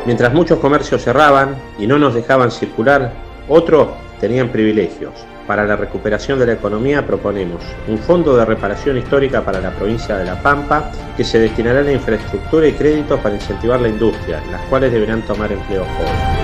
Mientras muchos comercios cerraban y no nos dejaban circular, otros tenían privilegios. Para la recuperación de la economía proponemos un fondo de reparación histórica para la provincia de La Pampa que se destinará a la infraestructura y créditos para incentivar la industria, las cuales deberán tomar empleos jóvenes.